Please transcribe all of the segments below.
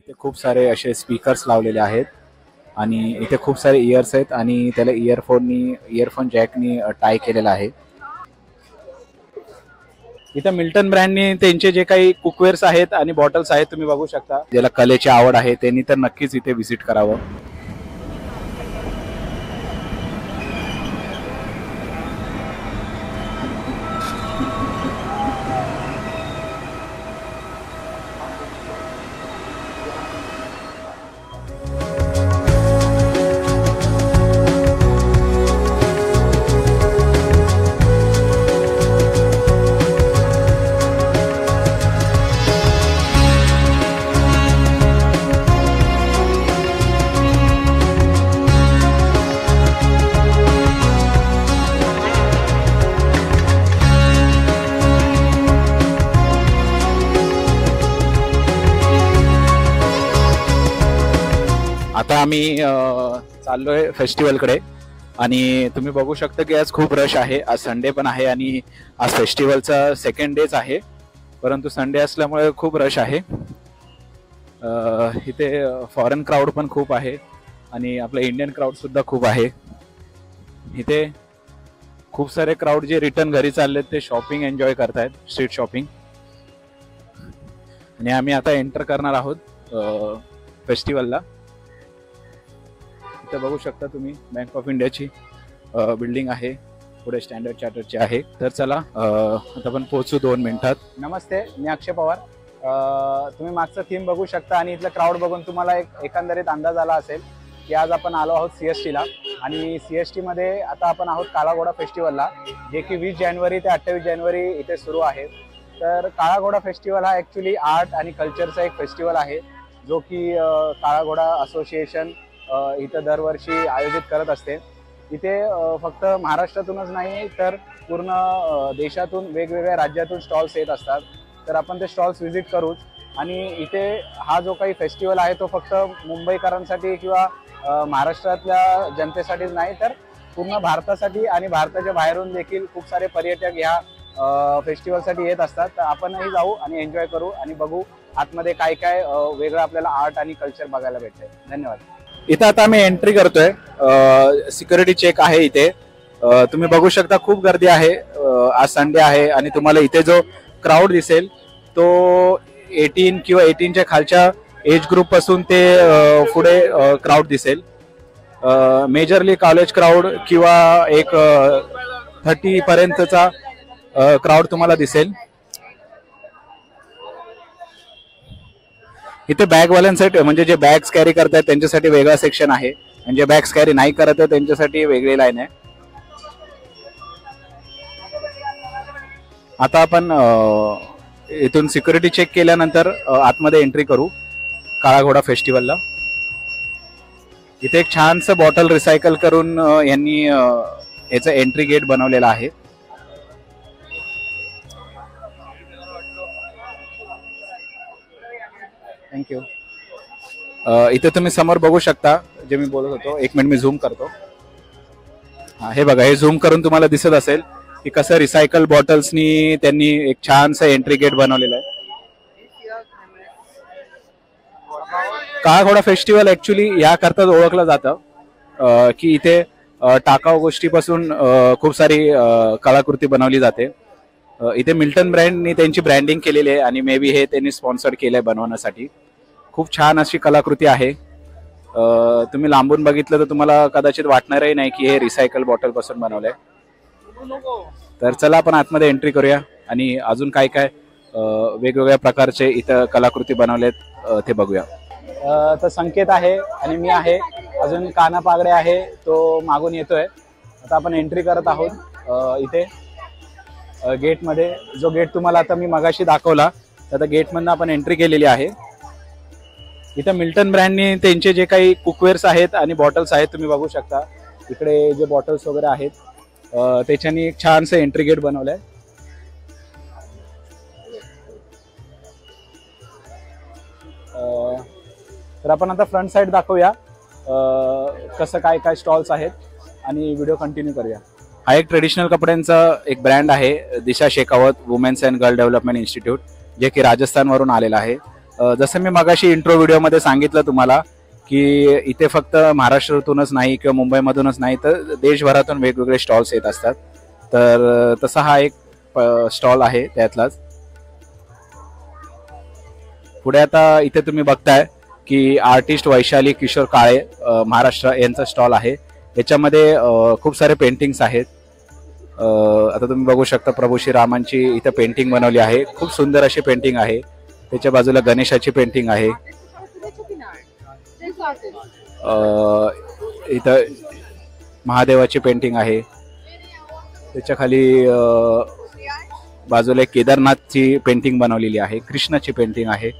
इथे खूप सारे असे स्पीकर्स लावलेले आहेत आणि इथे खूप सारे इयर्स आहेत आणि त्याला इयरफोन जॅकनी टाय केलेला आहे. इथं मिल्टन ब्रँडनी त्यांचे जे काही कुकवेअर्स आहेत आणि बॉटल्स आहेत तुम्ही बघू शकता. ज्याला कलेची आवड आहे त्यांनी तर नक्कीच इथे व्हिजिट करावं. आता आम्ही चाललोय फेस्टिवलकडे आणि तुम्ही बघू शकता की आज खूप रश आहे. आज संडे पण आहे आणि आज फेस्टिवलचा सेकंड डेच आहे, परंतु संडे असल्यामुळे खूप रश आहे. इथे फॉरेन क्राऊड पण खूप आहे आणि आपलं इंडियन क्राऊड सुद्धा खूप आहे. इथे खूप सारे क्राऊड जे रिटर्न घरी चाललेत ते शॉपिंग एन्जॉय करतायत, स्ट्रीट शॉपिंग. आणि आम्ही आता एंटर करणार आहोत फेस्टिवलला. इथे बघू शकता तुम्ही बँक ऑफ इंडियाची बिल्डिंग आहे, पुढे स्टँडर्ड चार्टरची आहे. तर चला आता आपण पोहोचू 2 मिनिटात. नमस्ते, मी अक्षय पवार. तुम्ही मागचं थीम बघू शकता आणि इथलं क्राऊड बघून तुम्हाला एक एकंदरीत अंदाज आला असेल की आज आपण आलो आहोत CSTला. आणि CSTमध्ये आता आपण आहोत काळा घोडा फेस्टिवलला, जे की 20 जानेवारी ते 28 जानेवारी इथे सुरू आहे. तर काळा घोडा फेस्टिवल हा ॲक्च्युली आर्ट आणि कल्चरचा एक फेस्टिवल आहे, जो की काळा घोडा असोसिएशन इथं दरवर्षी आयोजित करत असते. इथे फक्त महाराष्ट्रातूनच नाही तर पूर्ण देशातून वेगवेगळ्या राज्यातून स्टॉल्स येत असतात. तर आपण ते स्टॉल्स व्हिजिट करूच. आणि इथे हा जो काही फेस्टिवल आहे तो फक्त मुंबईकरांसाठी किंवा महाराष्ट्रातल्या जनतेसाठीच नाही तर पूर्ण भारतासाठी आणि भारताच्या बाहेरून देखील खूप सारे पर्यटक ह्या फेस्टिवलसाठी येत असतात. तर आपणही जाऊ आणि एन्जॉय करू आणि बघू आतमध्ये काय काय वेगळं आपल्याला आर्ट आणि कल्चर बघायला भेटतंय. धन्यवाद. इथं आता आम्ही एंट्री करतोय. सिक्युरिटी चेक आहे इथे. तुम्ही बघू शकता खूप गर्दी आहे. आज संडे आहे आणि तुम्हाला इथे जो क्राऊड दिसेल तो 18 किंवा 18च्या खालच्या एज ग्रुप पासून ते पुढे क्राऊड दिसेल. मेजरली कॉलेज क्राऊड किंवा एक 30 पर्यंतचा क्राऊड तुम्हाला दिसेल. इथे बॅगवाल्यांसाठी म्हणजे जे बॅग्स कॅरी करतात त्यांच्यासाठी वेगळा सेक्शन आहे आणि जे बॅग्स कॅरी नाही करत आहे त्यांच्यासाठी वेगळी लाईन आहे. आता आपण इथून सिक्युरिटी चेक केल्यानंतर आतमध्ये एंट्री करू काळा घोडा फेस्टिवलला. इथे एक छानसं बॉटल रिसायकल करून यांनी याचं एंट्री गेट बनवलेला आहे. थँक्यू. इथे तुम्ही समोर बघू शकता जे मी बोलत होतो. 1 मिनिट मी झूम करतो. हे बघा, हे झूम करून तुम्हाला दिसत असेल की कसं रिसायकल बॉटल्सनी त्यांनी एक छानसं एंट्री गेट बनवलेलं आहे. काळा घोडा फेस्टिवल ऍक्च्युली याकरताच ओळखलं जातं की इथे टाकाऊ गोष्टीपासून खूप सारी कलाकृती बनवली जाते. इथे मिल्टन ब्रँडनी त्यांची ब्रँडिंग केलेली आहे आणि मे बी हे त्यांनी स्पॉन्सर्ड केलंय बनवण्यासाठी. खूप छान अशी कलाकृती आहे. तुम्ही लांबून बघितलं तर तुम्हाला कदाचित वाटणारही नाही की हे रिसायकल बॉटल पासून बनवलंय. तर चला आपण आतमध्ये एंट्री करूया आणि अजून काय काय वेगवेगळ्या प्रकारचे इथं कलाकृती बनवलेत ते बघूया. तर संकेत आहे आणि मी आहे, अजून काना पागडे आहे, तो मागून येतोय. आता आपण एंट्री करत आहोत इथे गेटमध्ये. जो गेट तुम्हाला आता मी मगाशी दाखवला त्या गेटमधनं आपण एंट्री केलेली आहे. इथं मिल्टन ब्रँडनी त्यांचे जे काही कुकवेअर्स आहेत आणि बॉटल्स आहेत तुम्ही बघू शकता. इकडे जे बॉटल्स वगैरे आहेत त्याच्यानी एक छानसं एंट्री गेट बनवलंय. तर आपण आता फ्रंट साइड दाखवूया कसं काय काय स्टॉल्स आहेत आणि व्हिडिओ कंटिन्यू करूया. हा एक ट्रेडिशनल कपड्यांचा एक ब्रँड आहे, Disha Shekhawat women's and girl development institute, जे की राजस्थानवरून आलेला आहे. जसं मी मगाशी इंट्रो व्हिडिओमध्ये सांगितलं तुम्हाला की इथे फक्त महाराष्ट्रातूनच नाही किंवा मुंबईमधूनच नाही तर देशभरातून वेगवेगळे स्टॉल्स येत असतात. तर तसा हा एक स्टॉल आहे त्यातलाच. पुढे आता इथे तुम्ही बघताय की आर्टिस्ट वैशाली किशोर काळे महाराष्ट्र यांचा स्टॉल आहे. याच्यामध्ये खूप सारे पेंटिंग्स आहेत. आता तुम्ही बघू शकता प्रभू श्रीरामांची इथे पेंटिंग बनवली आहे. खूप सुंदर अशी पेंटिंग आहे. त्याच्या बाजूला गणेशाची पेंटिंग आहे. इथं महादेवाची पेंटिंग आहे. त्याच्या खाली बाजूला एक केदारनाथची पेंटिंग बनवलेली आहे. कृष्णाची पेंटिंग आहे.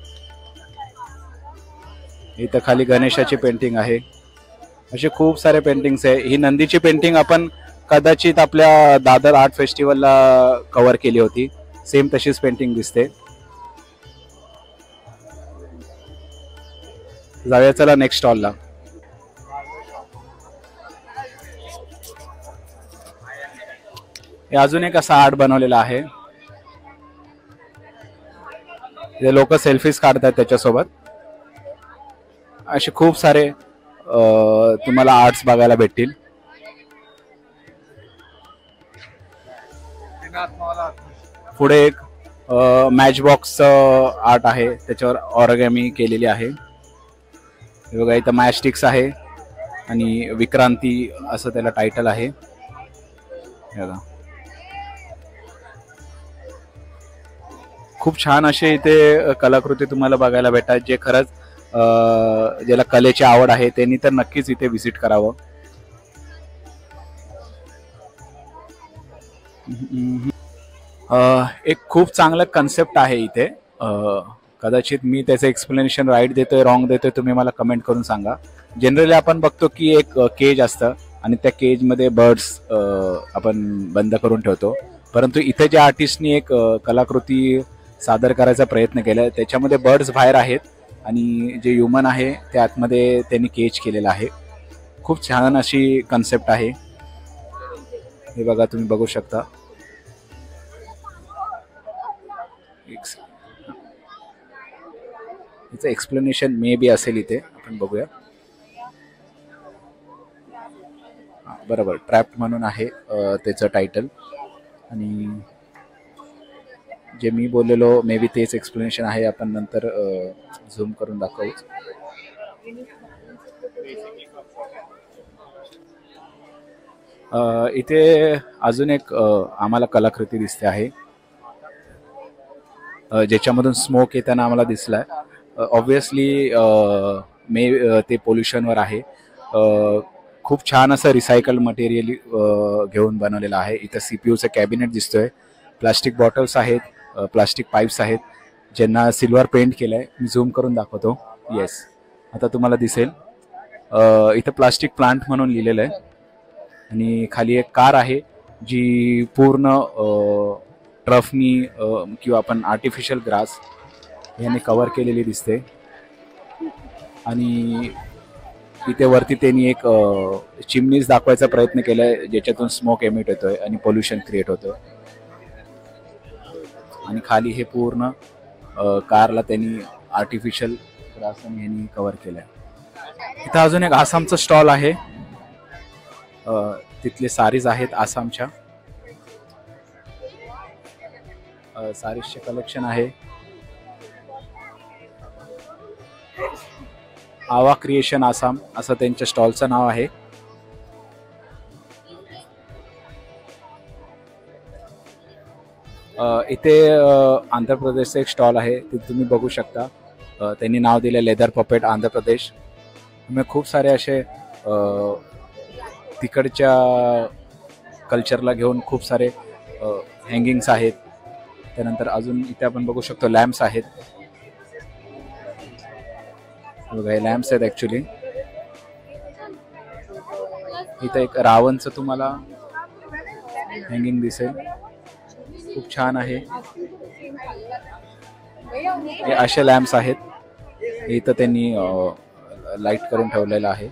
इथं खाली गणेशाची पेंटिंग आहे. असे खूप सारे पेंटिंग्स आहे. ही नंदीची पेंटिंग आपण कदाचित आपल्या दादर आर्ट फेस्टिवलला कव्हर केली होती. सेम तशीच पेंटिंग दिसते. जाऊया चला नेक्स्ट स्टॉलला. हे अजून एक असा आर्ट बनवलेला आहे. जे लोक सेल्फीज काढतात त्याच्यासोबत. असे खूप सारे तुम्हाला आर्ट्स बघायला भेटतील. पुढे एक मॅच बॉक्स आर्ट आहे. त्याच्यावर ऑर्गॅमी केलेली आहे. बघा इथं मॅचस्टिक्स आहे आणि विक्रांती असं त्याला टायटल आहे. खूप छान असे इथे कलाकृती तुम्हाला बघायला भेटतात. जे खरंच ज्याला कलेची आवड आहे त्यांनी तर नक्कीच इथे व्हिजिट करावं. एक खूप चांगलं कन्सेप्ट आहे इथे. कदाचित मी त्याचं एक्सप्लेनेशन राईट देतोय रॉंग देतोय तुम्ही मला कमेंट करून सांगा. जनरली आपण बघतो की एक केज असतं आणि त्या केजमध्ये बर्ड्स आपण बंद करून ठेवतो. परंतु इथे ज्या आर्टिस्टनी एक कलाकृती सादर करायचा प्रयत्न केला त्याच्यामध्ये बर्ड्स बाहेर आहेत आणि जे ह्युमन आहे ते आतमध्ये त्यांनी केज केलेलं आहे. खूप छान अशी कन्सेप्ट आहे. हे बघा तुम्ही बघू शकता. याचं एक्सप्लेनेशन मे बी असेल इथे आपण बघूया. बरोबर ट्रॅप म्हणून आहे त्याचं टायटल आणि जे मी बोललेलो मे बी तेच एक्सप्लेनेशन आहे. आपण नंतर झूम करून दाखवू. इथे अजून एक आम्हाला कलाकृती दिसते आहे ज्याच्यामधून स्मोक येताना आम्हाला दिसलाय. ऑब्विसली ते पोल्युशनवर आहे. खूप छान असं रिसायकल मटेरियल घेऊन बनवलेलं आहे. इथं सीपीयूचं कॅबिनेट दिसतोय. प्लास्टिक बॉटल्स आहेत. प्लास्टिक पाईप्स आहेत ज्यांना सिल्वर पेंट केलंय. मी झूम करून दाखवतो. येस आता तुम्हाला दिसेल. इथं प्लास्टिक प्लांट म्हणून लिहिलेलं आहे आणि खाली एक कार आहे जी पूर्ण ट्रफनी किंवा आपण आर्टिफिशियल ग्रास याने कव्हर केलेली दिसते. आणि इथे वरती त्यांनी एक चिमनीज दाखवायचा प्रयत्न केलाय ज्याच्यातून स्मोक एमिट होतोय आणि पोल्युशन क्रिएट होतं. आणि खाली हे पूर्ण कारला त्यांनी आर्टिफिशियल ग्रास यांनी कव्हर केलंय. इथं अजून एक आसामचं स्टॉल आहे. तिथले सारीज आहेत आसामच्या. सारीजचे कलेक्शन आहे. आवा क्रिएशन आसाम असं त्यांच्या स्टॉलचं नाव आहे. इथे आंध्र प्रदेशचं एक स्टॉल आहे. तिथे तुम्ही बघू शकता त्यांनी नाव दिले लेदर पपेट आंध्र प्रदेश. तुम्ही खूप सारे असे तिकडच्या कल्चरला घेऊन खूप सारे हँगिंग्स आहेत. त्यानंतर अजून इथे आपण बघू शकतो लॅम्प्स आहेत. बघा हे लॅम्प्स आहेत ॲक्च्युली. इथं एक रावणचं तुम्हाला हँगिंग दिसेल. खूप छान आहे. हे असे लॅम्प्स आहेत. इथं त्यांनी लाईट करून ठेवलेलं आहे.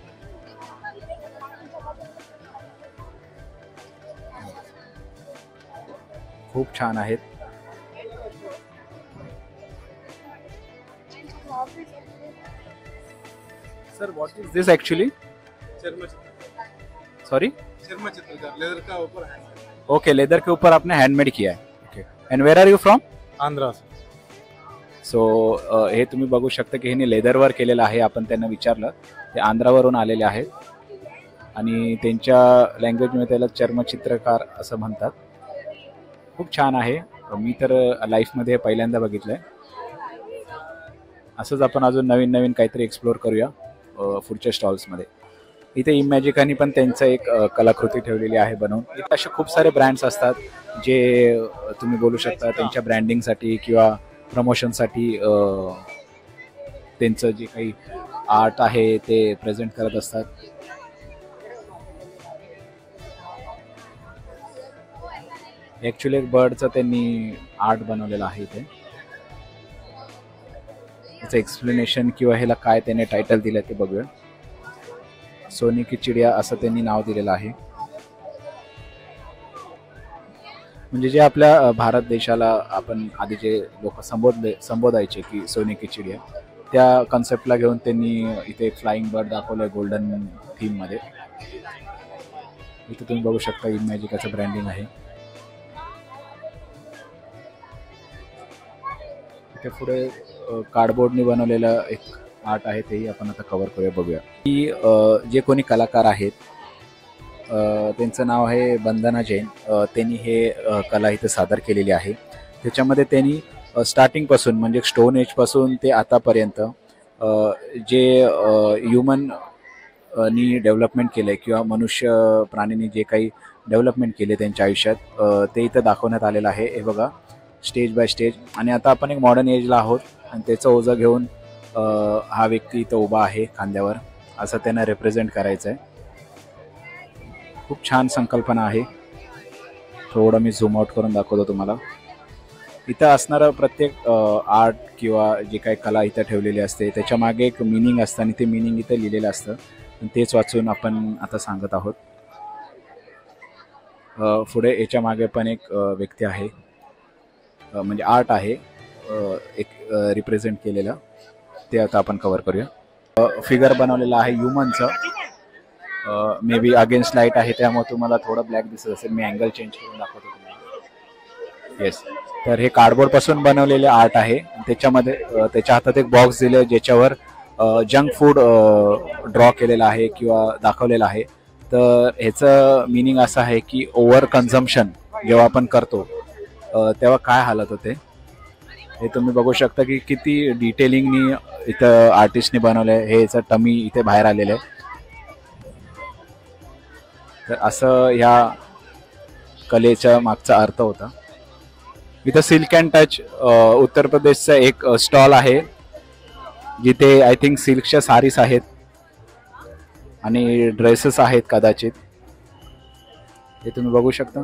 खूप छान आहेत. Sir what is this actually? Sorry, चित्रकार लेदर का ऊपर है। ओके, लेदर के ऊपर आपने हैंडमेड किया है. Okay, and where are you from? Andhra. So हे तुम्ही बघू शकता की ह्यांनी लेदरवर केलेलं आहे. आपण त्यांना विचारलं, ते आंध्रावरून आलेले आहेत आणि त्यांच्या लँग्वेजमध्ये त्याला चर्मचित्रकार असं म्हणतात. खूप छान आहे. मी तर लाईफमध्ये पहिल्यांदा बघितलं आहे. असंच आपण अजून नवीन नवीन काहीतरी एक्सप्लोअर करूया पुढच्या स्टॉल्समध्ये. इथे इमॅजिकानी पण त्यांचं एक कलाकृती ठेवलेली आहे बनवून. इथे असे खूप सारे ब्रँड्स असतात जे तुम्ही बोलू शकता त्यांच्या ब्रँडिंगसाठी किंवा प्रमोशनसाठी त्यांचं जे काही आर्ट आहे ते प्रेझेंट करत असतात. ॲक्च्युली एक बर्डचं त्यांनी आर्ट बनवलेलं आहे इथे. त्याचं एक्सप्लेनेशन किंवा ह्याला काय त्याने टायटल दिलं ते बघूया. सोने की चिडिया असं त्यांनी नाव दिलेलं आहे. म्हणजे जे आपल्या भारत देशाला आपण आधी जे लोक संबोधायचे की सोने की चिडिया, त्या कन्सेप्टला घेऊन त्यांनी इथे फ्लाइंग बर्ड दाखवलं गोल्डन थीममध्ये. इथे तुम्ही बघू शकता इमॅजिकाचं ब्रँडिंग आहे. इथे पुढे कार्डबोर्डने बनवलेलं एक आर्ट आहे, तेही आपण आता कव्हर करूया, बघूया. की जे कोणी कलाकार आहेत त्यांचं नाव आहे वंदना जैन. त्यांनी हे कला इथे सादर केलेली आहे. त्याच्यामध्ये त्यांनी स्टार्टिंगपासून म्हणजे स्टोन एजपासून ते आतापर्यंत जे ह्युमन नी डेव्हलपमेंट केलं आहे किंवा मनुष्य प्राणींनी जे काही डेव्हलपमेंट केले त्यांच्या आयुष्यात ते इथं दाखवण्यात आलेलं आहे. हे बघा, स्टेज बाय स्टेज. आणि आता आपण एक मॉडर्न एजला आहोत आणि त्याचं ओझं घेऊन हा व्यक्ती इथं उभा आहे खांद्यावर, असं त्यांना रिप्रेझेंट करायचं आहे. खूप छान संकल्पना आहे. थोडं मी झूम आउट करून दाखवतो तुम्हाला. इथं असणारं प्रत्येक आर्ट किंवा जे काही कला इथं ठेवलेली असते त्याच्या मागे एक मिनिंग असतं आणि ते मिनिंग इथं लिहिलेलं असतं. तेच वाचून आपण आता सांगत आहोत. पुढे याच्या मागे पण एक व्यक्ती आहे, म्हणजे आर्ट आहे एक रिप्रेझेंट केलेलं, ते आता आपण कव्हर करूया. फिगर बनवलेलं आहे ह्युमनचं. मे बी अगेन्स्ट लाईट आहे त्यामुळे तुम्हाला थोडं ब्लॅक दिसत असेल. मी अँगल चेंज करून दाखवतो तुम्हाला. येस, तर हे कार्डबोर्डपासून बनवलेले आर्ट आहे. त्याच्यामध्ये त्याच्या हातात एक बॉक्स दिलं ज्याच्यावर जंक फूड ड्रॉ केलेलं आहे किंवा दाखवलेलं आहे. तर ह्याचं मिनिंग असं आहे की ओव्हर कन्झम्पशन जेव्हा आपण करतो तेव्हा काय हालत होते. हे तुम्ही बघू शकता की किती डिटेलिंगनी इथं आर्टिस्टने बनवलं आहे. हे याचं टमी इथे बाहेर आलेलं आहे. तर असं ह्या कलेच्या मागचा अर्थ होता. इथं सिल्क अँड टच उत्तर प्रदेशचा एक स्टॉल आहे जिथे आय थिंक सिल्कच्या सारीज आहेत आणि ड्रेसेस आहेत कदाचित. हे तुम्ही बघू शकता.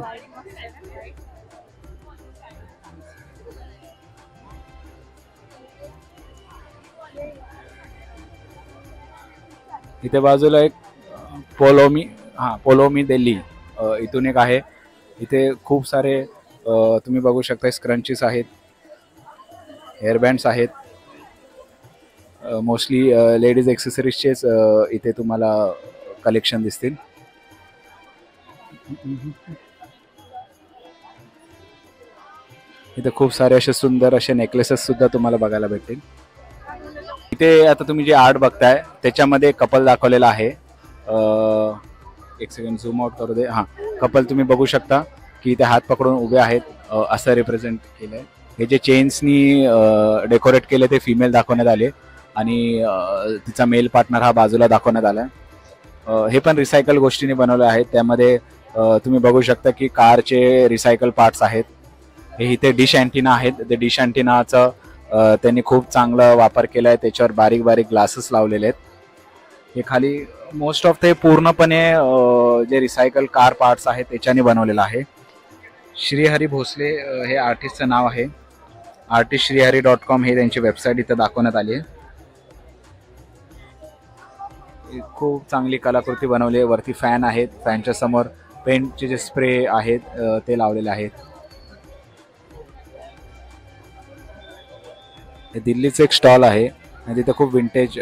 इथे बाजूला एक पोलोमी दिल्ली इथून एक आहे. इथे खूप सारे तुम्ही बघू शकता स्क्रंचीस आहेत, हेअरबँड्स आहेत. मोस्टली लेडीज एक्सेसरीजचेच इथे तुम्हाला कलेक्शन दिसतील. इथे खूप सारे असे सुंदर असे नेकलेसेस सुद्धा तुम्हाला बघायला भेटतील. इथे आता तुम्ही जे आर्ट बघताय त्याच्यामध्ये कपल दाखवलेला आहे. एक सेकंड झूम आउट करू दे. हां, कपल तुम्ही बघू शकता की ते हात पकडून उभे आहेत, असं रिप्रेझेंट केलं आहे. हे जे चेन्सनी डेकोरेट केले ते फिमेल दाखवण्यात आले आणि तिचा मेल पार्टनर हा बाजूला दाखवण्यात आला. हे पण रिसायकल गोष्टीने बनवलं आहे. त्यामध्ये तुम्ही बघू शकता की कारचे रिसायकल पार्ट्स आहेत. हे इथे डिश अँटिना आहेत. ते डिश अँटिनाचं त्यांनी खूप चांगला वापर केला आहे. त्याच्यावर बारीक बारीक ग्लासेस लावलेले आहेत. हे खाली मोस्ट ऑफ ते पूर्णपणे जे रिसायकल कार पार्ट्स आहेत त्याच्याने बनवलेलं आहे. श्रीहरी भोसले हे आर्टिस्टचं नाव आहे. artistshriHari.com हे त्यांची वेबसाईट इथं दाखवण्यात आली आहे. खूप चांगली कलाकृती बनवली आहे. वरती फॅन आहेत, फॅनच्या समोर पेंटचे जे स्प्रे आहेत ते लावलेले आहेत. हे दिल्लीचं एक स्टॉल आहे आणि तिथे खूप विंटेज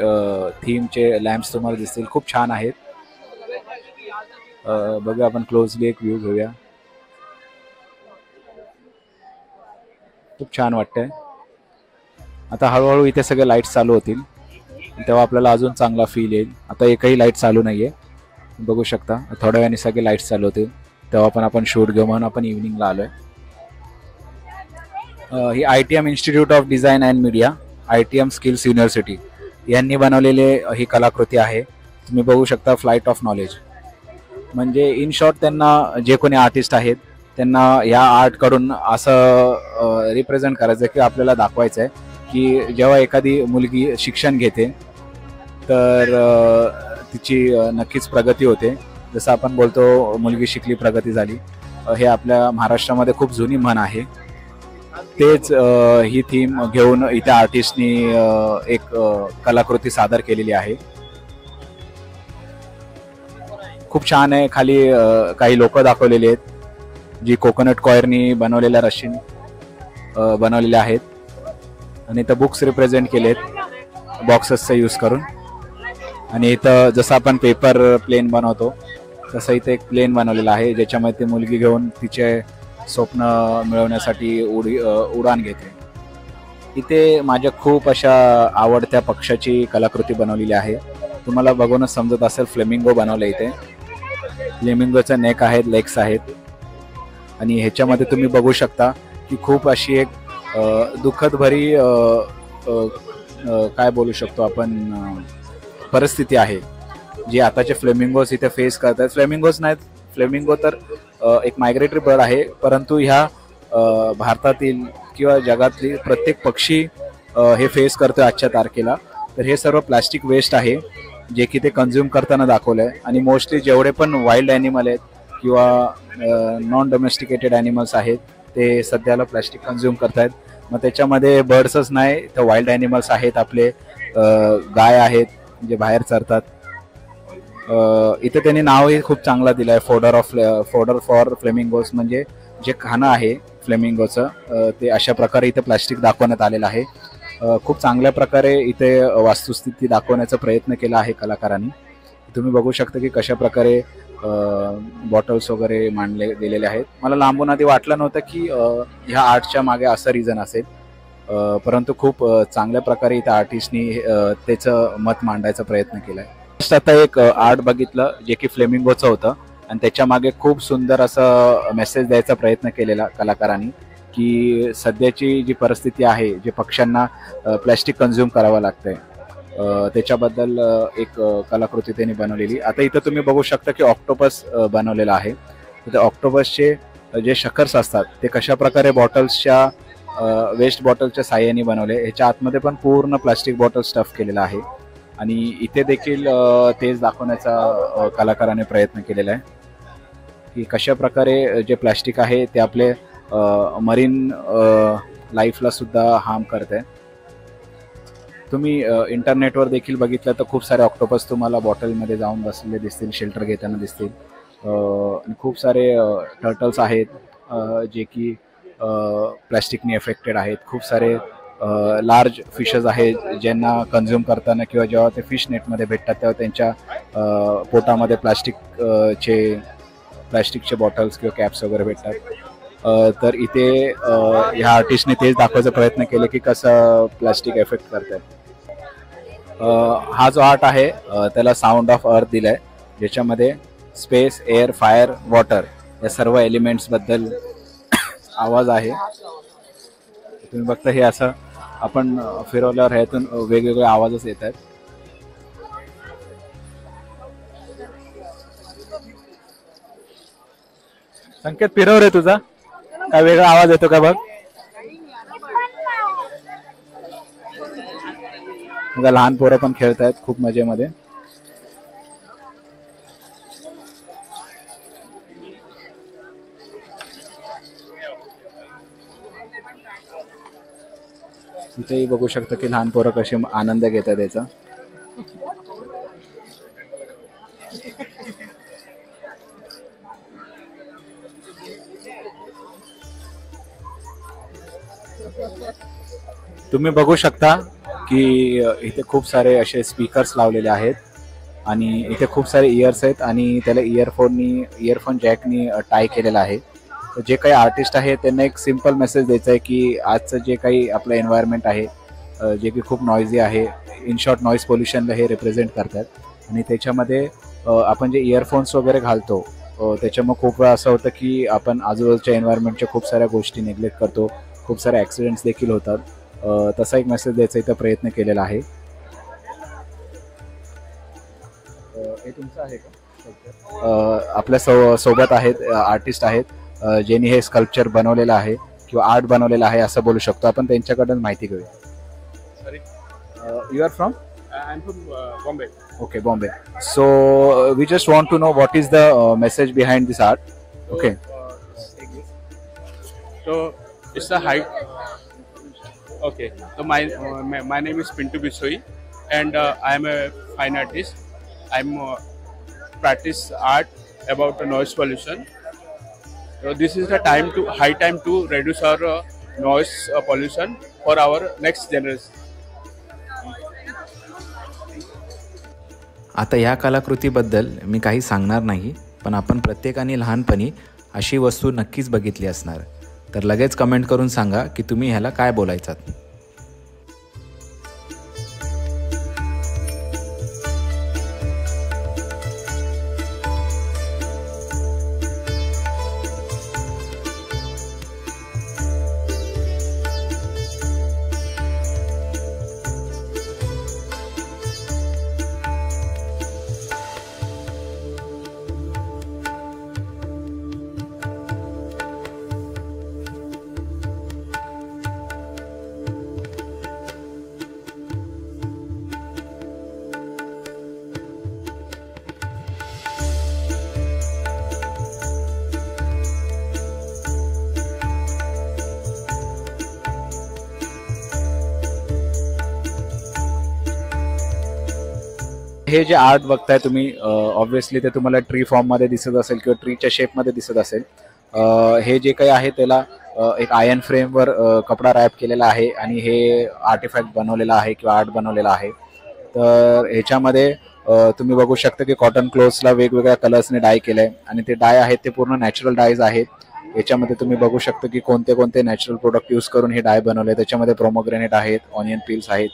थीमचे लॅम्प्स तुम्हाला दिसतील, खूप छान आहेत. बघूया आपण क्लोजली एक व्ह्यू घेऊया. खूप छान वाटतंय. आता हळूहळू इथे सगळे लाईट्स चालू होतील, तेव्हा आपल्याला अजून चांगला फील येईल. आता एकही लाईट चालू नाहीये, बघू शकता. थोड्या वेळाने सगळे लाईट्स चालू होतील, तेव्हा पण आपण शूट घेऊ म्हणून आपण इव्हिनिंगला आलोय. ही ITM institute of design and media, ITM skills university यांनी बनवलेले ही कलाकृती आहे. तुम्ही बघू शकता, फ्लाईट ऑफ नॉलेज. म्हणजे इन शॉर्ट त्यांना जे कोणी आर्टिस्ट आहेत त्यांना या आर्टकडून असं रिप्रेझेंट करायचं की आपल्याला दाखवायचं आहे की जेव्हा एखादी मुलगी शिक्षण घेते तर तिची नक्कीच प्रगती होते. जसं आपण बोलतो मुलगी शिकली प्रगती झाली, हे आपल्या महाराष्ट्रामध्ये खूप जुनी म्हण आहे. तेच ही थीम घेऊन इथे आर्टिस्टनी एक कलाकृती सादर केलेली आहे. खूप छान आहे. खाली काही लोक दाखवलेली आहेत जी कोकोनट कॉयरनी बनवलेल्या रशीन बनवलेल्या आहेत आणि इथं बुक्स रिप्रेझेंट केलेत बॉक्सेसचा यूज करून. आणि इथं जसं आपण पेपर प्लेन बनवतो तसं इथे एक प्लेन बनवलेलं आहे ज्याच्यामध्ये ती मुलगी घेऊन तिचे स्वप्न मिळवण्यासाठी उडान घेते. इथे माझ्या खूप अशा आवडत्या पक्षाची कलाकृती बनवलेली आहे. तुम्हाला बघूनच समजत असेल, फ्लेमिंगो बनवलं इथे. फ्लेमिंगोचं नेक आहेत, लेग्स आहेत आणि ह्याच्यामध्ये तुम्ही बघू शकता की खूप अशी एक दुःखद भरी काय बोलू शकतो आपण परिस्थिती आहे जी आताचे फ्लेमिंगोज इथे फेस करतात. फ्लेमिंगोज नाहीत, फ्लेमिंगो तर एक मायग्रेटरी बर्ड आहे, परंतु ह्या भारतातील किंवा जगातली प्रत्येक पक्षी हे फेस करतोय आजच्या तारखेला. तर हे सर्व प्लास्टिक वेस्ट आहे जे की ते कन्झ्युम करताना दाखवलं आहे. आणि मोस्टली जेवढे पण वाईल्ड ॲनिमल आहेत किंवा नॉन डोमेस्टिकेटेड ॲनिमल्स आहेत ते सध्याला प्लास्टिक कन्झ्युम करतायत. मग त्याच्यामध्ये बर्ड्सच नाही तर वाईल्ड ॲनिमल्स आहेत, आपले गाय आहेत जे बाहेर चरतात. इथे त्यांनी नावही खूप चांगला दिलं आहे, फोडर फॉर फ्लेमिंगोज, म्हणजे जे खाणं आहे फ्लेमिंगोचं ते अशा प्रकारे इथे प्लास्टिक दाखवण्यात आलेलं आहे. खूप चांगल्या प्रकारे इथे वास्तुस्थिती दाखवण्याचा प्रयत्न केला आहे कलाकारांनी. तुम्ही बघू शकता की कशा प्रकारे बॉटल्स वगैरे मांडले गेलेले आहेत. मला लांबून आधी वाटलं नव्हतं की ह्या आर्टच्या मागे असं रिझन असेल, परंतु खूप चांगल्या प्रकारे इथं आर्टिस्टनी त्याचं मत मांडायचा प्रयत्न केला आहे. आता एक आर्ट बघितलं जे की फ्लेमिंगोचं होतं आणि त्याच्या मागे खूप सुंदर असं मेसेज द्यायचा प्रयत्न केलेला कलाकारांनी की सध्याची जी परिस्थिती आहे, जे पक्ष्यांना प्लॅस्टिक कन्झ्युम करावं लागतंय, त्याच्याबद्दल एक कलाकृती त्यांनी बनवलेली. आता इथं तुम्ही बघू शकता की ऑक्टोपस बनवलेला आहे. तर ऑक्टोपसचे जे शकर्स असतात ते कशा प्रकारे बॉटल्सच्या वेस्ट बॉटलच्या साह्याने बनवले. ह्याच्या आतमध्ये पण पूर्ण प्लास्टिक बॉटल स्टफ केलेला आहे आणि इथे देखील तेच दाखवण्याचा कलाकाराने प्रयत्न केलेला आहे की कशा प्रकारे जे प्लास्टिक आहे ते आपले मरीन लाईफला सुद्धा हार्म करते. तुम्ही इंटरनेटवर देखील बघितलं तर खूप सारे ऑक्टोपस तुम्हाला बॉटलमध्ये जाऊन बसलेले दिसतील, शेल्टर घेताना दिसतील. आणि खूप सारे टर्टल्स आहेत जे की प्लॅस्टिकनी एफेक्टेड आहेत. खूप सारे लार्ज फिशेस आहेत ज्यांना कन्झ्युम करताना किंवा जेव्हा ते फिश नेटमध्ये भेटतात तेव्हा त्यांच्या पोटामध्ये प्लॅस्टिकचे बॉटल्स किंवा कॅप्स वगैरे भेटतात. तर इथे ह्या आर्टिस्टने तेच दाखवायचा प्रयत्न केले की कसं प्लास्टिक एफेक्ट करतात. हा जो आर्ट आहे त्याला साऊंड ऑफ अर्थ दिलाय, ज्याच्यामध्ये स्पेस, एअर, फायर, वॉटर या सर्व एलिमेंट्सबद्दल आवाज आहे. तुम्ही बघता हे असं आपण फिरवल्यावर ह्यातून वेगवेगळे आवाजच येत आहेत. संकेत फिरव रे तुझा, काय वेगळा आवाज येतो का बघ. लहान पोरं पण खेळतायत खूप मजेमध्ये. इथेही बघू शकता की लहान पोरं कशी आनंद घेतात याचा. तुम्ही बघू शकता की इथे खूप सारे असे स्पीकर्स लावलेले आहेत आणि इथे खूप सारे इयर्स आहेत आणि त्याला इयरफोन जॅकनी टाय केलेला आहे. तर जे काही आर्टिस्ट आहे त्यांना एक सिम्पल मेसेज द्यायचा आहे की आजचं जे काही आपलं एन्व्हायरमेंट आहे जे की खूप नॉइझी आहे, इन शॉर्ट नॉईज पोल्युशनला हे रिप्रेझेंट करतात. आणि त्याच्यामध्ये आपण जे इयरफोन्स वगैरे घालतो त्याच्यामुळे खूप वेळा असं होतं की आपण आजूबाजूच्या एन्व्हायरमेंटच्या खूप साऱ्या गोष्टी निग्लेक्ट करतो, खूप सारे ॲक्सिडेंट्स देखील होतात. तसा एक मेसेज द्यायचा इथं प्रयत्न केलेला आहे. हे तुमचं आहे का? आपल्या सोबत आहेत आर्टिस्ट आहेत ज्यांनी हे स्कल्पचर बनवलेलं आहे किंवा आर्ट बनवलेलं आहे असं बोलू शकतो आपण. त्यांच्याकडून माहिती घेऊया. Sorry, you are from? I'm from Bombay. Okay, Bombay. So we just want to know what is the message behind this art. So, Okay. take this. So it's a height. Okay. So my name is Pintu Bisoi, and I'm a fine artist. I'm practice art about the noise pollution. So this is the high time to reduce our noise pollution for our next generation. आता ह्या कलाकृतीबद्दल मी काही सांगणार नाही, पण आपण प्रत्येकाने लहानपणी अशी वस्तू नक्कीच बघितली असणार. तर लगेच कमेंट करून सांगा की तुम्ही ह्याला काय बोलायचात. हे जे आर्ट बघताय तुम्ही ऑब्व्हियसली ते तुम्हाला ट्री फॉर्ममध्ये दिसत असेल किंवा ट्रीच्या शेपमध्ये दिसत असेल. हे जे काही आहे त्याला एक आयर्न फ्रेमवर कपडा रॅप केलेला आहे आणि हे आर्टिफॅक्ट बनवलेला आहे किंवा आर्ट बनवलेला आहे. तर ह्याच्यामध्ये तुम्ही बघू शकता की कॉटन क्लोथ्सला वेगवेगळ्या कलर्सने डाय केलं आहे आणि ते डाय आहेत ते पूर्ण नॅचरल डायज आहेत. याच्यामध्ये तुम्ही बघू शकता की कोणते कोणते नॅचरल प्रोडक्ट यूज करून हे डाय बनवले. त्याच्यामध्ये प्रोमोग्रेनेट आहेत, ऑनियन पील्स आहेत,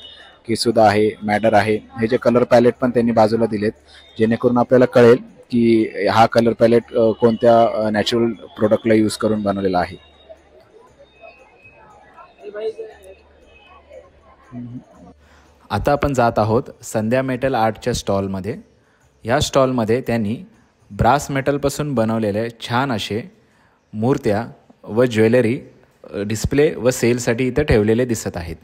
केसुदा आहे, मॅडर आहे. हे जे कलर पॅलेट पण त्यांनी बाजूला दिलेत जेणेकरून आपल्याला कळेल की हा कलर पॅलेट कोणत्या नॅचरल प्रोडक्टला यूज करून बनवलेला आहे. आता आपण जात आहोत संध्या मेटल आर्टच्या स्टॉलमध्ये. ह्या स्टॉलमध्ये त्यांनी ब्रास मेटलपासून बनवलेले छान असे मूर्त्या व ज्वेलरी डिस्प्ले व सेलसाठी इथं ठेवलेले दिसत आहेत.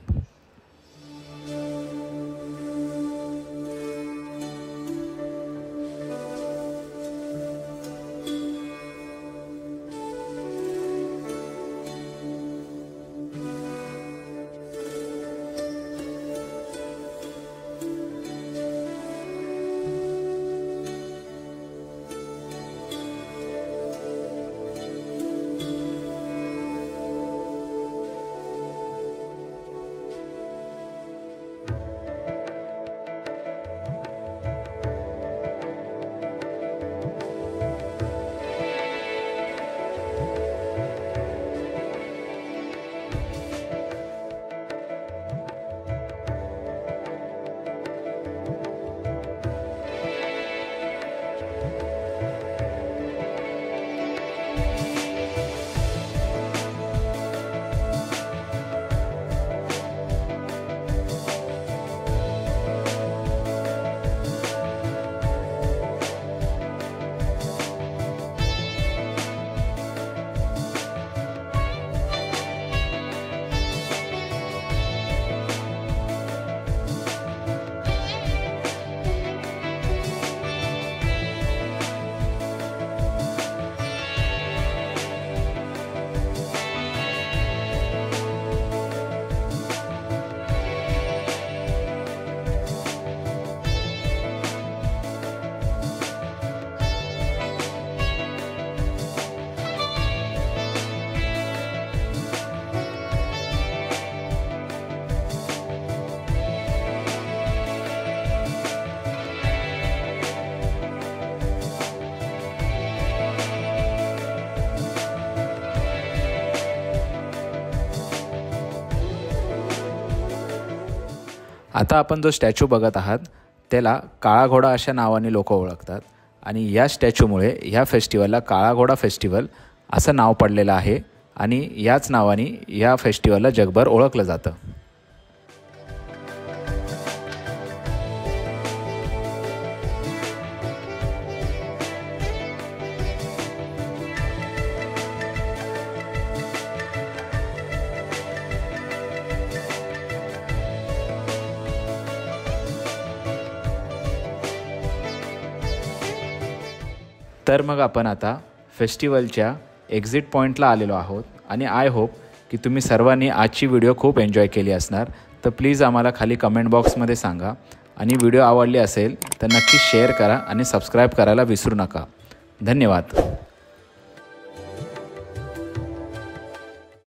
आता आपण जो स्टॅच्यू बघत आहात त्याला काळा घोडा अशा नावाने लोक ओळखतात आणि या स्टॅच्यूमुळे ह्या फेस्टिवलला काळा घोडा फेस्टिवल असं नाव पडलेलं आहे आणि याच नावाने या फेस्टिवलला जगभर ओळखलं जातं. तर मग आपण आता फेस्टिवलच्या एक्झिट पॉईंटला आलेलो आहोत आणि आय होप की तुम्ही सर्वांनी आजची व्हिडिओ खूप एन्जॉय केली असणार. तर प्लीज आम्हाला खाली कमेंट बॉक्समध्ये सांगा आणि व्हिडिओ आवडली असेल तर नक्की शेअर करा आणि सबस्क्राईब करायला विसरू नका. धन्यवाद.